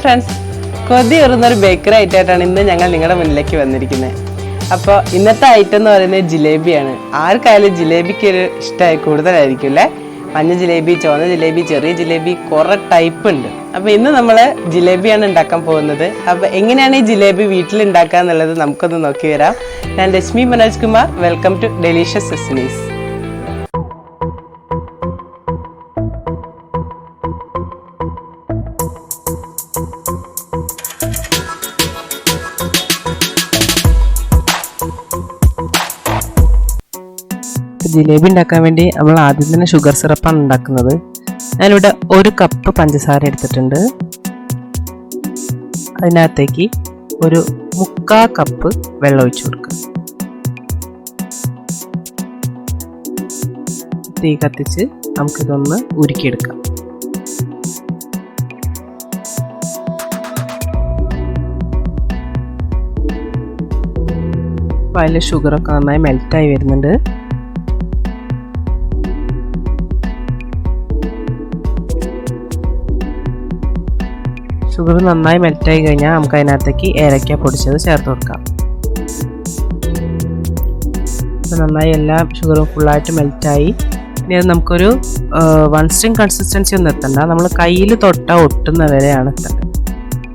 Friends, കൊതി ഉറുന്നൊരു bakery ഐറ്റമായിട്ടാണ് ഇന്ന് ഞങ്ങൾ നിങ്ങളുടെ മുന്നിലേക്ക് വന്നിരിക്കുന്നത്. അപ്പോൾ ഇന്നത്തെ ഐറ്റം എന്ന് പറയുന്നത് ജിലേബിയാണ്. ആർക്കായാലും ജിലേബിക്ക് ഒരു ഇഷ്ടമായി കൂടുതലായിരിക്കും അല്ലേ. മഞ്ഞ ജിലേബി, ചുവന്ന ജിലേബി, ചെറിയ ജിലേബി, കുറേ ടൈപ്പ് ഉണ്ട്. അപ്പോൾ ഇന്ന് നമ്മൾ ജിലേബിയാണ് ഉണ്ടാക്കാൻ പോകുന്നത്. അപ്പോൾ എങ്ങനെയാണ് ഈ ജിലേബി വീട്ടിൽ ഉണ്ടാക്കുക എന്നുള്ളത് നമുക്കൊന്ന് നോക്കി വരാം. ഞാൻ Lakshmi Manoj Kumar. Welcome to delicious destinies. Jalebi ഉണ്ടാക്കാൻ വേണ്ടി നമ്മൾ ആദ്യം തന്നെ ഷുഗർ സിറപ്പാണ് ഉണ്ടാക്കുന്നത്. ഞാനിവിടെ 1 കപ്പ് പഞ്ചസാര എടുത്തിട്ടുണ്ട്. അതിനകത്തേക്ക് ഒരു 3/4 കപ്പ് വെള്ളം ഒഴിച്ചു കൊടുക്കുക. തീ കത്തിച്ച് നമുക്കിതൊന്ന് ഉരുക്കിയെടുക്കാം. അപ്പോൾ അതിൽ ഷുഗറൊക്കെ നന്നായി മെൽറ്റായി വരുന്നുണ്ട്. ഷുഗർ നന്നായി മെൽറ്റായി കഴിഞ്ഞാൽ നമുക്ക് അതിനകത്തേക്ക് ഏലക്ക പൊടിച്ചത് ചേർത്ത് കൊടുക്കാം. അപ്പോൾ നന്നായി എല്ലാ ഷുഗറും ഫുള്ളായിട്ട് മെൽറ്റായി. ഇനി അത് നമുക്കൊരു 1 സ്ട്രിങ് കൺസിസ്റ്റൻസി ഒന്നും എത്തണ്ട, നമ്മൾ കയ്യിൽ തൊട്ടാൽ ഒട്ടുന്ന വരെയാണ് എത്തേണ്ടത്.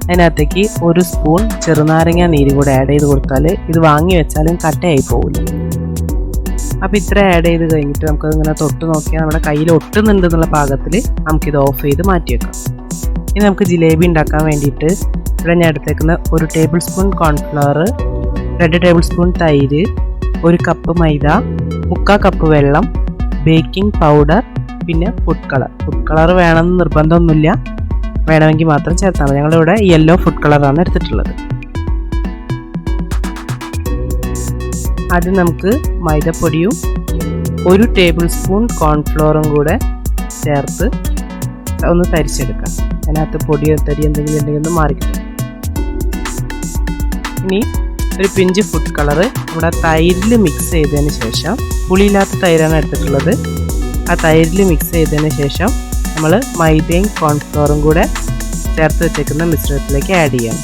അതിനകത്തേക്ക് 1 സ്പൂൺ ചെറുനാരങ്ങ നീര് കൂടെ ആഡ് ചെയ്ത് കൊടുത്താൽ ഇത് വാങ്ങി വെച്ചാലും കട്ടയായി പോകില്ല. അപ്പോൾ ഇത്ര ആഡ് ചെയ്ത് കഴിഞ്ഞിട്ട് നമുക്കതിങ്ങനെ തൊട്ട് നോക്കിയാൽ നമ്മുടെ കയ്യിൽ ഒട്ടുന്നുണ്ട് എന്നുള്ള പാകത്തിൽ നമുക്കിത് ഓഫ് ചെയ്ത് മാറ്റി വെക്കാം. ഇനി നമുക്ക് ജിലേബി ഉണ്ടാക്കാൻ വേണ്ടിയിട്ട് ഇവിടെ ഞാൻ എടുത്തേക്കുന്ന 1 table spoon cornflour, 2 table spoon തൈര്, 1 കപ്പ് മൈദ, 3/4 കപ്പ് വെള്ളം, ബേക്കിംഗ് പൗഡർ, പിന്നെ ഫുഡ് കളർ വേണമെന്ന് നിർബന്ധമൊന്നുമില്ല, വേണമെങ്കിൽ മാത്രം ചേർത്താൽ മതി. ഞങ്ങളിവിടെ യെല്ലോ ഫുഡ് കളറാണ് എടുത്തിട്ടുള്ളത്. ആദ്യം നമുക്ക് മൈദപ്പൊടിയും 1 ടേബിൾ സ്പൂൺ കോൺഫ്ലവറും കൂടെ ചേർത്ത് ഒന്ന് തരിച്ചെടുക്കാം. അതിനകത്ത് പൊടിയോ തരി എന്തെങ്കിലും ഉണ്ടെങ്കിൽ ഒന്ന് മാറിക്കിട്ടും. ഇനി ഒരു പിഞ്ച് ഫുഡ് കളറ് നമ്മുടെ തൈരിൽ മിക്സ് ചെയ്തതിന് ശേഷം, പുളിയില്ലാത്ത തൈരാണ് എടുത്തിട്ടുള്ളത്, ആ തൈരിൽ മിക്സ് ചെയ്തതിന് ശേഷം നമ്മൾ മൈദയും കോൺഫ്ലവറും കൂടെ ചേർത്ത് വെച്ചേക്കുന്ന മിശ്രിതത്തിലേക്ക് ആഡ് ചെയ്യാം.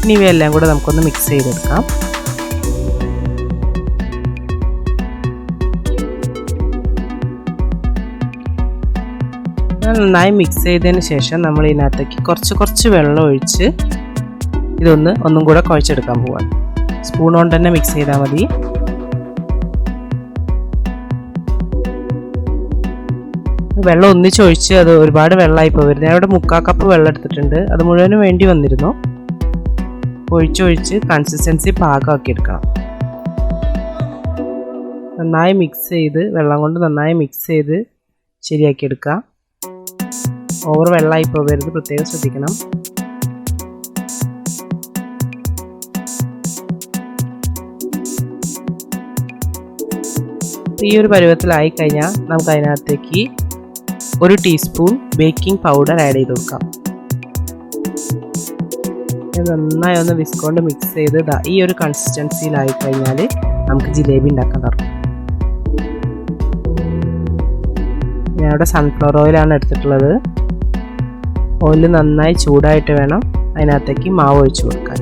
ഇനി ഇവയെല്ലാം കൂടെ നമുക്കൊന്ന് മിക്സ് ചെയ്തെടുക്കാം. നന്നായി മിക്സ് ചെയ്തതിന് ശേഷം നമ്മൾ ഇതിനകത്തേക്ക് കുറച്ച് വെള്ളം ഒഴിച്ച് ഒന്നും കൂടെ കുഴച്ചെടുക്കാൻ പോവാണ്. സ്പൂൺ കൊണ്ട് തന്നെ മിക്സ് ചെയ്താൽ മതി. വെള്ളം ഒന്നിച്ചൊഴിച്ച് അത് ഒരുപാട് വെള്ളമായി പോകരുത്. ഞാൻ ഇവിടെ 3/4 കപ്പ് വെള്ളം എടുത്തിട്ടുണ്ട്, അത് മുഴുവനും വേണ്ടി വന്നിരുന്നു. ഒഴിച്ചൊഴിച്ച് കൺസിസ്റ്റൻസി പാകമാക്കി എടുക്കണം. നന്നായി മിക്സ് ചെയ്ത് വെള്ളം കൊണ്ട് നന്നായി മിക്സ് ചെയ്ത് ശരിയാക്കി എടുക്കുക. ഓവർ വെള്ളമായി പോകരുത്, പ്രത്യേകം ശ്രദ്ധിക്കണം. ഈ ഒരു പരുവത്തിലായി കഴിഞ്ഞാൽ നമുക്ക് അതിനകത്തേക്ക് 1 ടീസ്പൂൺ ബേക്കിംഗ് പൗഡർ ആഡ് ചെയ്ത് കൊടുക്കാം. നന്നായി ഒന്ന് വിസ്കോണ്ട് മിക്സ് ചെയ്ത് ഈ ഒരു കൺസിസ്റ്റൻസിയിലായി കഴിഞ്ഞാൽ നമുക്ക് ജിലേബി ഉണ്ടാക്കാൻ തുടങ്ങും. ഞാനിവിടെ സൺഫ്ലവർ ഓയിലാണ് എടുത്തിട്ടുള്ളത്. ഓയിൽ നന്നായി ചൂടായിട്ട് വേണം അതിനകത്തേക്ക് മാവ് ഒഴിച്ചു കൊടുക്കാൻ.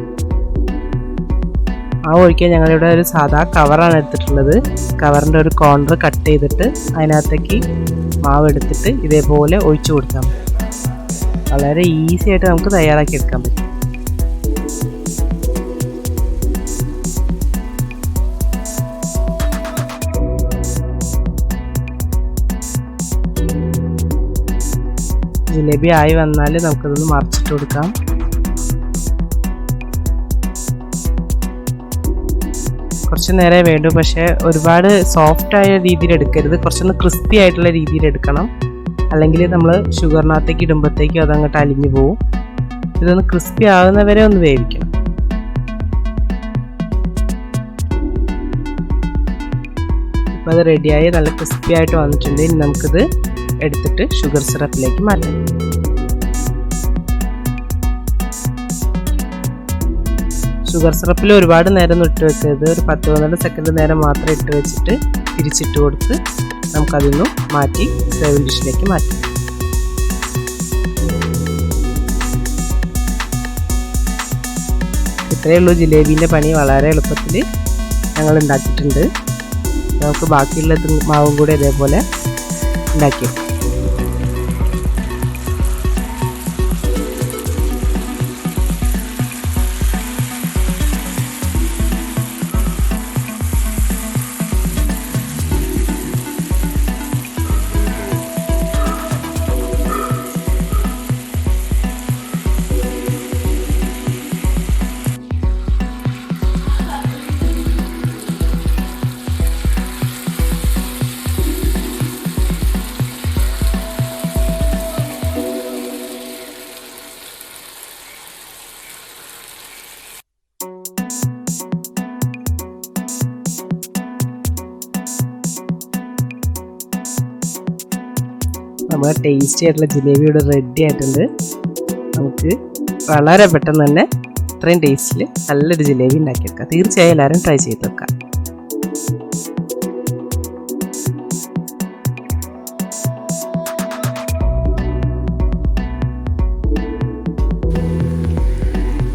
മാവ് ഒഴിക്കാൻ ഞങ്ങളിവിടെ ഒരു സാധാ കവറാണ് എടുത്തിട്ടുള്ളത്. കവറിൻ്റെ ഒരു കോർണർ കട്ട് ചെയ്തിട്ട് അതിനകത്തേക്ക് മാവ് എടുത്തിട്ട് ഇതേപോലെ ഒഴിച്ചു കൊടുക്കാം. വളരെ ഈസി ആയിട്ട് നമുക്ക് തയ്യാറാക്കി എടുക്കാൻ പറ്റും. ജിലേബി ആയി വന്നാൽ നമുക്കതൊന്ന് മറിച്ചിട്ട് കൊടുക്കാം. കുറച്ച് നേരെ വേണ്ടു, പക്ഷേ ഒരുപാട് സോഫ്റ്റായ രീതിയിൽ എടുക്കരുത്, കുറച്ചൊന്ന് ക്രിസ്പി ആയിട്ടുള്ള രീതിയിൽ എടുക്കണം. അല്ലെങ്കിൽ നമ്മൾ ഷുഗറിനകത്തേക്ക് ഇടുമ്പോഴത്തേക്കും അതങ്ങോട്ട് അലിഞ്ഞു പോവും. ഇതൊന്ന് ക്രിസ്പി ആകുന്നവരെ ഒന്ന് വേവിക്കണം. ഇപ്പോൾ അത് റെഡിയായി നല്ല ക്രിസ്പി ആയിട്ട് വന്നിട്ടുണ്ട്. ഇനി നമുക്കിത് എടുത്തിട്ട് ഷുഗർ സിറപ്പിലേക്ക് മാറ്റാം. ഷുഗർ സിറപ്പിൽ ഒരുപാട് നേരം ഒന്നും ഇട്ട് വെക്കരുത്, ഒരു 10-12 സെക്കൻഡ് നേരം മാത്രം ഇട്ട് വെച്ചിട്ട് തിരിച്ചിട്ട് കൊടുത്ത് നമുക്കതൊന്നും മാറ്റി സെർവിങ് ഡിഷിലേക്ക് മാറ്റാം. ഇത്രയേ ഉള്ളൂ. ജിലേബീൻ്റെ പണി വളരെ എളുപ്പത്തിൽ ഞങ്ങൾ ഉണ്ടാക്കിയിട്ടുണ്ട്. നമുക്ക് ബാക്കിയുള്ള മാവും കൂടെ ഇതേപോലെ ഉണ്ടാക്കിയെടുക്കാം. നമ്മുടെ ടേസ്റ്റി ആയിട്ടുള്ള ജിലേബി ഇവിടെ റെഡി ആയിട്ടുണ്ട്. നമുക്ക് വളരെ പെട്ടെന്ന് തന്നെ ഇത്രയും ടേസ്റ്റിൽ നല്ലൊരു ജിലേബി ഉണ്ടാക്കിയെടുക്കാം. തീർച്ചയായും എല്ലാവരും ട്രൈ ചെയ്ത് വെക്കാം.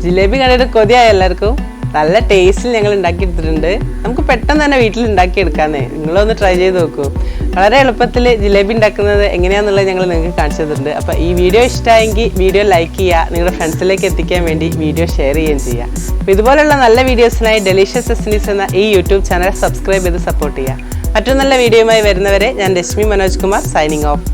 ജിലേബി കണ്ടിട്ട് കൊതിയായ എല്ലാവർക്കും. നല്ല ടേസ്റ്റിൽ ഞങ്ങൾ ഉണ്ടാക്കിയെടുത്തിട്ടുണ്ട്. നമുക്ക് പെട്ടെന്ന് തന്നെ വീട്ടിൽ ഉണ്ടാക്കിയെടുക്കാന്നേ. നിങ്ങളൊന്ന് ട്രൈ ചെയ്ത് നോക്കൂ. വളരെ എളുപ്പത്തിൽ ജിലേബി ഉണ്ടാക്കുന്നത് എങ്ങനെയാണെന്നുള്ളത് ഞങ്ങൾ നിങ്ങൾക്ക് കാണിച്ചു തന്നിട്ടുണ്ട്. അപ്പോൾ ഈ വീഡിയോ ഇഷ്ടമായെങ്കിൽ വീഡിയോ ലൈക്ക് ചെയ്യുക, നിങ്ങളുടെ ഫ്രണ്ട്സിലേക്ക് എത്തിക്കാൻ വേണ്ടി വീഡിയോ ഷെയർ ചെയ്യുകയും ചെയ്യുക. അപ്പോൾ ഇതുപോലുള്ള നല്ല വീഡിയോസിനായി ഡെലീഷ്യസ് ഡെസ്റ്റിനീസ് എന്ന ഈ യൂട്യൂബ് ചാനൽ സബ്സ്ക്രൈബ് ചെയ്ത് സപ്പോർട്ട് ചെയ്യുക. മറ്റൊരു നല്ല വീഡിയോയുമായി വരുന്നവരെ ഞാൻ രശ്മി മനോജ് കുമാർ സൈനിങ് ഓഫ്.